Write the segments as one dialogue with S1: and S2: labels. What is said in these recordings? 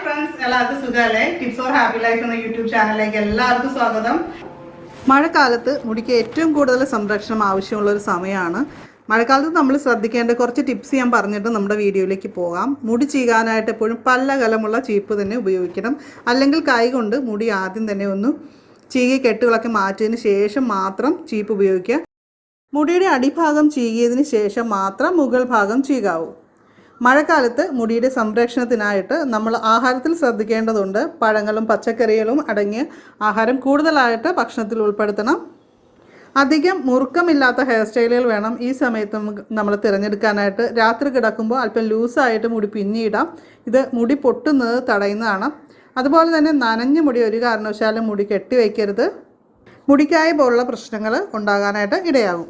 S1: friends, എല്ലാവർക്കും സുഖമല്ലേ? Tips four happy life എന്ന യൂട്യൂബ് ചാനലിലേക്ക് എല്ലാവർക്കും സ്വാഗതം. മഴക്കാലത്ത് മുടിക്ക് ഏറ്റവും കൂടുതൽ സംരക്ഷണം ആവശ്യമുള്ള ഒരു സമയമാണ്. മഴക്കാലത്ത് നമ്മൾ ശ്രദ്ധിക്കേണ്ട കുറച്ച് ടിപ്സ് ഞാൻ പറഞ്ഞിട്ട് നമ്മുടെ വീഡിയോയിലേക്ക് പോകാം. മുടി ചീകാനായിട്ട് എപ്പോഴും പല കലമുള്ള ചീപ്പ് തന്നെ ഉപയോഗിക്കണം. അല്ലെങ്കിൽ കൈ കൊണ്ട് മുടി ആദ്യം തന്നെ ഒന്ന് ചീകി കെട്ടുകളൊക്കെ മാറ്റിയതിന് ശേഷം മാത്രം ചീപ്പ് ഉപയോഗിക്കുക. മുടിയുടെ അടിഭാഗം ചീകിയതിന് ശേഷം മാത്രം മുകൾ ഭാഗം ചീകാവൂ. മഴക്കാലത്ത് മുടിയുടെ സംരക്ഷണത്തിനായിട്ട് നമ്മൾ ആഹാരത്തിൽ ശ്രദ്ധിക്കേണ്ടതുണ്ട്. പഴങ്ങളും പച്ചക്കറികളും അടങ്ങിയ ആഹാരം കൂടുതലായിട്ട് ഭക്ഷണത്തിൽ ഉൾപ്പെടുത്തണം. അധികം മുറുക്കമില്ലാത്ത ഹെയർ സ്റ്റൈലുകൾ വേണം ഈ സമയത്ത് നമ്മൾ തിരഞ്ഞെടുക്കാനായിട്ട്. രാത്രി കിടക്കുമ്പോൾ അല്പം ലൂസായിട്ട് മുടി പിന്നിയിടാം. ഇത് മുടി പൊട്ടുന്നത് തടയുന്നതാണ്. അതുപോലെ തന്നെ നനഞ്ഞ മുടി ഒരു കാരണവശാലും മുടി കെട്ടിവയ്ക്കരുത്. മുടിക്കായ പോലുള്ള പ്രശ്നങ്ങൾ ഉണ്ടാകാനായിട്ട് ഇടയാകും.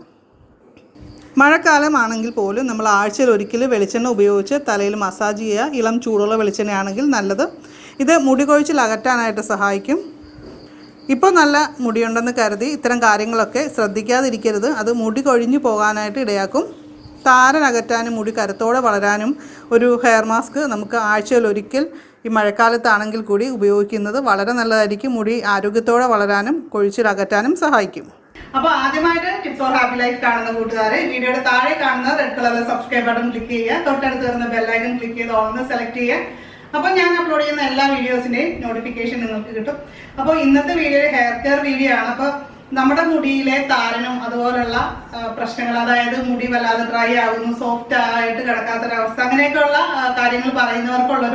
S1: മഴക്കാലമാണെങ്കിൽ പോലും നമ്മൾ ആഴ്ചയിൽ ഒരിക്കൽ വെളിച്ചെണ്ണ ഉപയോഗിച്ച് തലയിൽ മസാജ് ചെയ്യുക. ഇളം ചൂടുള്ള വെളിച്ചെണ്ണയാണെങ്കിൽ നല്ലത്. ഇത് മുടി കൊഴിച്ചിൽ അകറ്റാനായിട്ട് സഹായിക്കും. ഇപ്പോൾ നല്ല മുടിയുണ്ടെന്ന് കരുതി ഇത്തരം കാര്യങ്ങളൊക്കെ ശ്രദ്ധിക്കാതിരിക്കരുത്. അത് മുടി കൊഴിഞ്ഞു പോകാനായിട്ട് ഇടയാക്കും. താരൻ അകറ്റാനും മുടി കരുത്തോടെ വളരാനും ഒരു ഹെയർ മാസ്ക് നമുക്ക് ആഴ്ചയിൽ ഒരിക്കൽ ഈ മഴക്കാലത്താണെങ്കിൽ കൂടി ഉപയോഗിക്കുന്നത് വളരെ നല്ലതായിരിക്കും. മുടി ആരോഗ്യത്തോടെ വളരാനും കൊഴിച്ചിൽ അകറ്റാനും സഹായിക്കും. അപ്പോൾ ആദ്യമായിട്ട് ടിപ്സ് ഫോർ ഹാപ്പി ലൈഫ് കാണുന്ന കൂട്ടുകാരെ വീഡിയോയുടെ താഴെ കാണുന്ന റെഡ് കളറിലെ സബ്സ്ക്രൈബ് ബട്ടൺ ക്ലിക്ക് ചെയ്യുക. തൊട്ടടുത്ത് വരുന്ന ബെല്ലൈക്കൺ ക്ലിക്ക് ചെയ്ത് ഓൾന്ന് സെലക്ട് ചെയ്യുക. അപ്പോൾ ഞാൻ അപ്ലോഡ് ചെയ്യുന്ന എല്ലാ വീഡിയോസിന്റെയും നോട്ടിഫിക്കേഷൻ നിങ്ങൾക്ക് കിട്ടും. അപ്പോൾ ഇന്നത്തെ വീഡിയോ ഹെയർ കെയർ വീഡിയോ ആണ്. അപ്പോൾ നമ്മുടെ മുടിയിലെ താരനും അതുപോലുള്ള പ്രശ്നങ്ങൾ, അതായത് മുടി വല്ലാതെ ഡ്രൈ ആകുന്നു, സോഫ്റ്റ് ആയിട്ട് കിടക്കാത്തൊരവസ്ഥ, അങ്ങനെയൊക്കെയുള്ള കാര്യങ്ങൾ പറയുന്നവർക്കുള്ള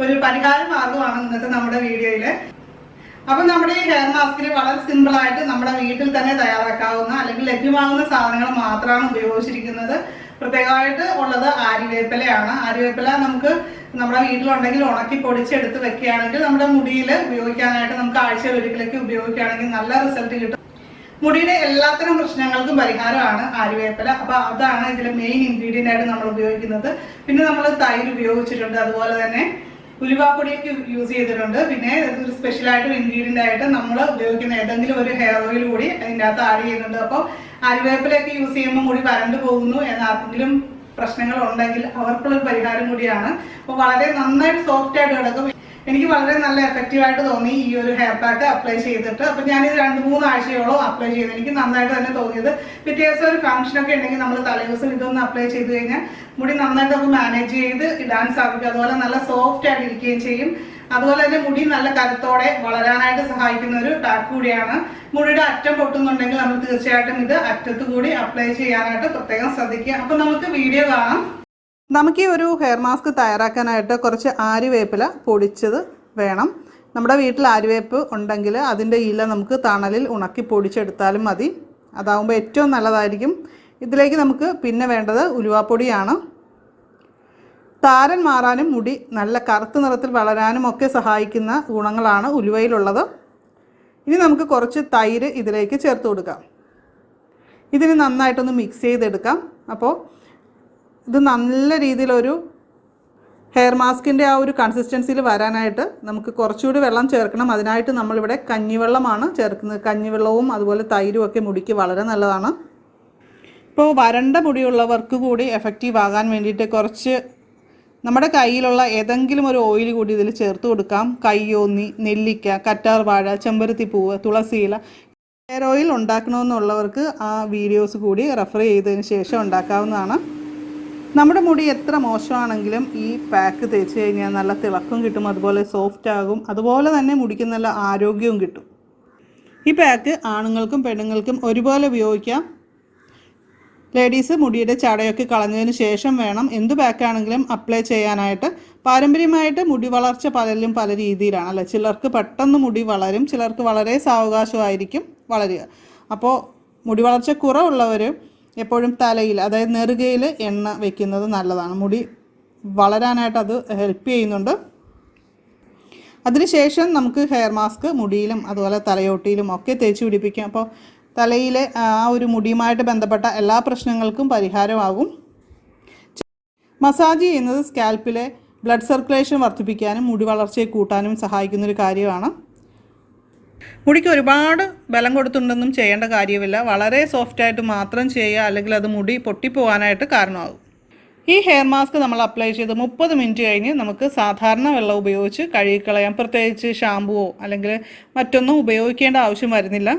S1: ഒരു പരിഹാര മാർഗമാണ് ഇന്നത്തെ നമ്മുടെ വീഡിയോയില്. അപ്പൊ നമ്മുടെ ഈ ഹെയർ മാസ്കിൽ വളരെ സിമ്പിൾ ആയിട്ട് നമ്മുടെ വീട്ടിൽ തന്നെ തയ്യാറാക്കാവുന്ന അല്ലെങ്കിൽ ലഭ്യമാകുന്ന സാധനങ്ങൾ മാത്രമാണ് ഉപയോഗിച്ചിരിക്കുന്നത്. പ്രത്യേകമായിട്ട് ഉള്ളത് ആര്യവേപ്പിലയാണ്. ആര്യവേപ്പില നമുക്ക് നമ്മുടെ വീട്ടിലുണ്ടെങ്കിൽ ഉണക്കി പൊടിച്ചെടുത്ത് വെക്കുകയാണെങ്കിൽ നമ്മുടെ മുടിയിൽ ഉപയോഗിക്കാനായിട്ട് നമുക്ക് ആഴ്ചയിൽ ഒരിക്കലൊക്കെ ഉപയോഗിക്കുകയാണെങ്കിൽ നല്ല റിസൾട്ട് കിട്ടും. മുടിയുടെ എല്ലാത്തരം പ്രശ്നങ്ങൾക്കും പരിഹാരമാണ് ആര്യവേപ്പില. അപ്പൊ അതാണ് ഇതിലെ മെയിൻ ഇൻഗ്രീഡിയന്റ് ആയിട്ട് നമ്മൾ ഉപയോഗിക്കുന്നത്. പിന്നെ നമ്മൾ തൈര് ഉപയോഗിച്ചിട്ടുണ്ട്, അതുപോലെ തന്നെ ഉലുവാപ്പൊടിയൊക്കെ യൂസ് ചെയ്തിട്ടുണ്ട്. പിന്നെ ഒരു സ്പെഷ്യലായിട്ടൊരു ഇൻഗ്രീഡിയന്റ് ആയിട്ട് നമ്മൾ ഉപയോഗിക്കുന്ന ഏതെങ്കിലും ഒരു ഹെയർ ഓയിൽ കൂടി അതിൻ്റെ അകത്ത് ആഡ് ചെയ്യുന്നുണ്ട്. അപ്പോൾ ആര്യവേപ്പിലൊക്കെ യൂസ് ചെയ്യുമ്പോൾ മുടി വരണ്ടു പോകുന്നു എന്നാർക്കെങ്കിലും പ്രശ്നങ്ങൾ ഉണ്ടെങ്കിൽ അവർക്കുള്ളൊരു പരിഹാരം കൂടിയാണ്. അപ്പോൾ വളരെ നന്നായിട്ട് സോഫ്റ്റ് ആയിട്ട് കിടക്കും. എനിക്ക് വളരെ നല്ല എഫക്റ്റീവായിട്ട് തോന്നി ഈ ഒരു ഹെയർ പാക്ക് അപ്ലൈ ചെയ്തിട്ട്. അപ്പം ഞാനിത് 2-3 ആഴ്ചയോളം അപ്ലൈ ചെയ്തു. എനിക്ക് നന്നായിട്ട് തന്നെ തോന്നിയത്. പിറ്റേ ദിവസം ഒരു ഫംഗ്ഷനൊക്കെ ഉണ്ടെങ്കിൽ നമ്മൾ തലേദിവസം ഇതൊന്ന് അപ്ലൈ ചെയ്ത് കഴിഞ്ഞാൽ മുടി നന്നായിട്ട് നമുക്ക് മാനേജ് ചെയ്ത് ഇടാൻ സാധിക്കും. അതുപോലെ നല്ല സോഫ്റ്റ് ആയിട്ട് ഇരിക്കുകയും ചെയ്യും. അതുപോലെ തന്നെ മുടി നല്ല കരുത്തോടെ വളരാനായിട്ട് സഹായിക്കുന്ന ഒരു പാക്ക് കൂടിയാണ്. മുടിയുടെ അറ്റം പൊട്ടുന്നുണ്ടെങ്കിൽ നമ്മൾ തീർച്ചയായിട്ടും ഇത് അറ്റത്ത് കൂടി അപ്ലൈ ചെയ്യാനായിട്ട് പ്രത്യേകം ശ്രദ്ധിക്കുക. അപ്പം നമുക്ക് വീഡിയോ കാണാം. നമുക്ക് ഈ ഒരു ഹെയർ മാസ്ക് തയ്യാറാക്കാനായിട്ട് കുറച്ച് ആര്യവേപ്പില പൊടിച്ചത് വേണം. നമ്മുടെ വീട്ടിൽ ആര്യവേപ്പ് ഉണ്ടെങ്കിൽ അതിൻ്റെ ഇല നമുക്ക് തണലിൽ ഉണക്കി പൊടിച്ചെടുത്താലും മതി. അതാവുമ്പോൾ ഏറ്റവും നല്ലതായിരിക്കും. ഇതിലേക്ക് നമുക്ക് പിന്നെ വേണ്ടത് ഉലുവാപ്പൊടിയാണ്. താരൻ മാറാനും മുടി നല്ല കറുത്ത നിറത്തിൽ വളരാനും ഒക്കെ സഹായിക്കുന്ന ഗുണങ്ങളാണ് ഉലുവയിലുള്ളത്. ഇനി നമുക്ക് കുറച്ച് തൈര് ഇതിലേക്ക് ചേർത്ത് കൊടുക്കാം. ഇതിന് നന്നായിട്ടൊന്ന് മിക്സ് ചെയ്തെടുക്കാം. അപ്പോൾ ഇത് നല്ല രീതിയിലൊരു ഹെയർ മാസ്കിൻ്റെ ആ ഒരു കൺസിസ്റ്റൻസിയിൽ വരാനായിട്ട് നമുക്ക് കുറച്ചുകൂടി വെള്ളം ചേർക്കണം. അതിനായിട്ട് നമ്മളിവിടെ കഞ്ഞിവെള്ളമാണ് ചേർക്കുന്നത്. കഞ്ഞിവെള്ളവും അതുപോലെ തൈരും ഒക്കെ മുടിക്ക് വളരെ നല്ലതാണ്. ഇപ്പോൾ വരണ്ട മുടിയുള്ളവർക്ക് കൂടി എഫക്റ്റീവ് ആകാൻ വേണ്ടിയിട്ട് കുറച്ച് നമ്മുടെ കയ്യിലുള്ള ഏതെങ്കിലും ഒരു ഓയിൽ കൂടി ഇതിൽ ചേർത്ത് കൊടുക്കാം. കയ്യോന്നി, നെല്ലിക്ക, കറ്റാർവാഴ, ചെമ്പരത്തിപ്പൂവ്, തുളസിയില. ഹെയർ ഓയിൽ ഉണ്ടാക്കണമെന്നുള്ളവർക്ക് ആ വീഡിയോസ് കൂടി റെഫർ ചെയ്തതിന് ശേഷം ഉണ്ടാക്കാവുന്നതാണ്. നമ്മുടെ മുടി എത്ര മോശമാണെങ്കിലും ഈ പാക്ക് തേച്ച് കഴിഞ്ഞാൽ നല്ല തിളക്കം കിട്ടും, അതുപോലെ സോഫ്റ്റ് ആകും, അതുപോലെ തന്നെ മുടിക്ക് നല്ല ആരോഗ്യവും കിട്ടും. ഈ പാക്ക് ആണുങ്ങൾക്കും പെണ്ണുങ്ങൾക്കും ഒരുപോലെ ഉപയോഗിക്കാം. ലേഡീസ് മുടിയുടെ ചടയൊക്കെ കളഞ്ഞതിന് ശേഷം വേണം എന്ത് പാക്കാണെങ്കിലും അപ്ലൈ ചെയ്യാനായിട്ട്. പാരമ്പര്യമായിട്ട് മുടി വളർച്ച പലരിലും പല രീതിയിലാണ് അല്ലേ. ചിലർക്ക് പെട്ടെന്ന് മുടി വളരും, ചിലർക്ക് വളരെ സാവകാശമായിരിക്കും വളരുക. അപ്പോൾ മുടി വളർച്ച കുറവുള്ളവർ എപ്പോഴും തലയിൽ, അതായത് നെറുകയിൽ എണ്ണ വയ്ക്കുന്നത് നല്ലതാണ്. മുടി വളരാനായിട്ട് അത് ഹെൽപ്പ് ചെയ്യുന്നുണ്ട്. അതിനുശേഷം നമുക്ക് ഹെയർ മാസ്ക് മുടിയിലും അതുപോലെ തലയോട്ടിയിലും ഒക്കെ തേച്ച് പിടിപ്പിക്കാം. അപ്പോൾ തലയിലെ ആ ഒരു മുടിയുമായിട്ട് ബന്ധപ്പെട്ട എല്ലാ പ്രശ്നങ്ങൾക്കും പരിഹാരമാകും. മസാജ് ചെയ്യുന്നത് സ്കാൽപ്പിലെ ബ്ലഡ് സർക്കുലേഷൻ വർദ്ധിപ്പിക്കാനും മുടി വളർച്ചയെ കൂട്ടാനും സഹായിക്കുന്നൊരു കാര്യമാണ്. മുടിക്ക് ഒരുപാട് ബലം കൊടുത്തുകൊണ്ടൊന്നും ചെയ്യേണ്ട കാര്യമില്ല. വളരെ സോഫ്റ്റായിട്ട് മാത്രം ചെയ്യുക, അല്ലെങ്കിൽ അത് മുടി പൊട്ടിപ്പോകാനായിട്ട് കാരണമാകും. ഈ ഹെയർ മാസ്ക് നമ്മൾ അപ്ലൈ ചെയ്ത് 30 മിനിറ്റ് കഴിഞ്ഞ് നമുക്ക് സാധാരണ വെള്ളം ഉപയോഗിച്ച് കഴുകിക്കളയാം. പ്രത്യേകിച്ച് ഷാമ്പുവോ അല്ലെങ്കിൽ മറ്റൊന്നും ഉപയോഗിക്കേണ്ട ആവശ്യം വരുന്നില്ല.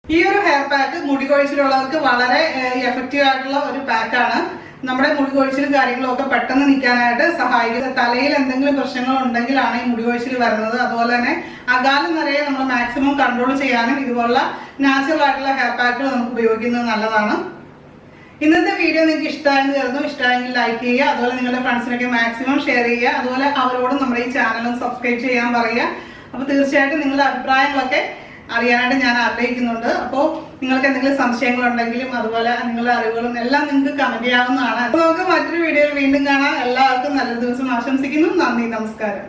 S1: ഈ ഒരു ഹെയർ പാക്ക് മുടി കൊഴിച്ചിലുള്ളവർക്ക് വളരെ എഫക്റ്റീവ് ആയിട്ടുള്ള ഒരു പാക്കാണ്. നമ്മുടെ മുടി കൊഴിച്ചിലും കാര്യങ്ങളും ഒക്കെ പെട്ടെന്ന് നിൽക്കാനായിട്ട് സഹായിക്കുന്നത്. തലയിൽ എന്തെങ്കിലും പ്രശ്നങ്ങൾ ഉണ്ടെങ്കിലാണ് ഈ മുടി കൊഴിച്ചിൽ വരുന്നത്. അതുപോലെ തന്നെ അകാലം നിറയെ നമ്മൾ മാക്സിമം കൺട്രോൾ ചെയ്യാനും ഇതുപോലുള്ള നാച്ചുറൽ ആയിട്ടുള്ള ഹെയർ പാക്കുകൾ നമുക്ക് ഉപയോഗിക്കുന്നത് നല്ലതാണ്. ഇന്നത്തെ വീഡിയോ നിങ്ങൾക്ക് ഇഷ്ടമായെന്ന് കരുതുന്നു. ഇഷ്ടമായെങ്കിൽ ലൈക്ക് ചെയ്യുക. അതുപോലെ നിങ്ങളുടെ ഫ്രണ്ട്സിനൊക്കെ മാക്സിമം ഷെയർ ചെയ്യുക. അതുപോലെ അവരോടും നമ്മുടെ ഈ ചാനലും സബ്സ്ക്രൈബ് ചെയ്യാൻ പറയുക. അപ്പോൾ തീർച്ചയായിട്ടും നിങ്ങളുടെ അഭിപ്രായങ്ങളൊക്കെ അറിയാനായിട്ട് ഞാൻ ആഗ്രഹിക്കുന്നുണ്ട്. അപ്പോൾ നിങ്ങൾക്ക് എന്തെങ്കിലും സംശയങ്ങളുണ്ടെങ്കിലും അതുപോലെ നിങ്ങളുടെ അറിവുകളും എല്ലാം നിങ്ങൾക്ക് കമന്റ് ചെയ്യാവുന്നതാണ്. അപ്പോൾ നമുക്ക് മറ്റൊരു വീഡിയോയിൽ വീണ്ടും കാണാം. എല്ലാവർക്കും നല്ലൊരു ദിവസം ആശംസിക്കുന്നു. നന്ദി, നമസ്കാരം.